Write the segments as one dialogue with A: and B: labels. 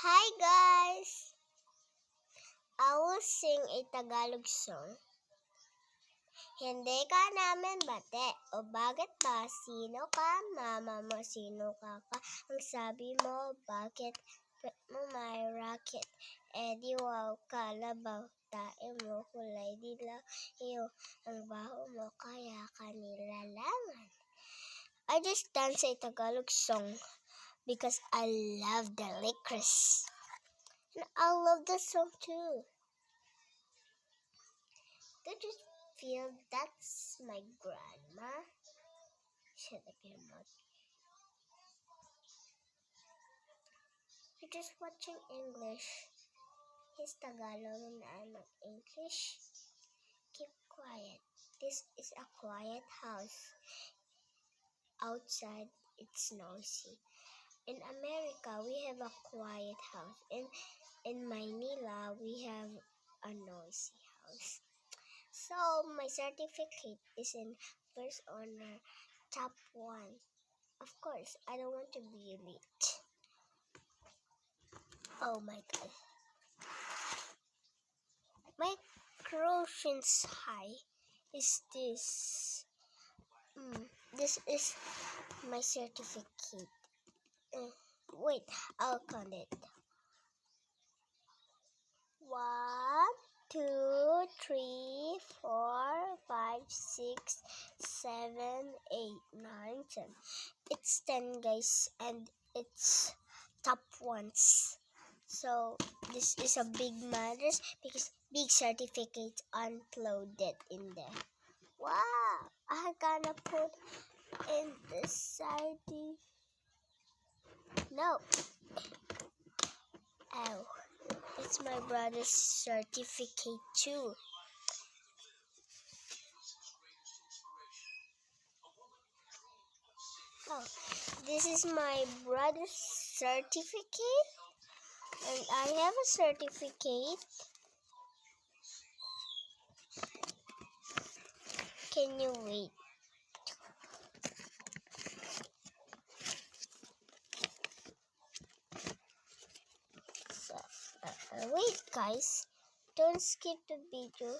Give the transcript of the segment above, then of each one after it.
A: Hi guys! I will sing a Tagalog song. Hindi ka namin bate. O bakit ba? Sino ka? Mama mo, sino ka? Ang sabi mo, bakit? Pet mo may racket. Di wow, kalabaw. Tae mo, kulay dilaw. Iyo, ang baho mo, kaya ka nilalangan. I just dance a Tagalog song because I love the lyrics. And I love the song too. Did you feel that's my grandma? Shut up your mouth. You're just watching English. He's Tagalog and I'm English. Keep quiet. This is a quiet house. Outside, it's noisy. In America, we have a quiet house. In Manila, we have a noisy house. So, my certificate is in first honor, top 1. Of course, I don't want to be late. Oh my god. My quotient's high is this. This is my certificate. Wait, I'll count it. 1, 2, 3, 4, 5, 6, 7, 8, 9, 10. It's 10 guys, and it's top ones. So this is a big matters because big certificates uploaded in there. Wow, I'm gonna put in the side. No. Ow. It's my brother's certificate too. Oh, this is my brother's certificate. And I have a certificate. Can you wait? So, wait guys. Don't skip the video.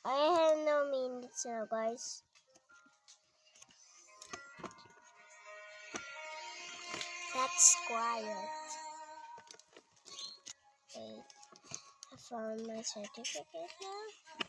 A: I have no minutes now guys. That's quiet. Wait, I found my certificate now.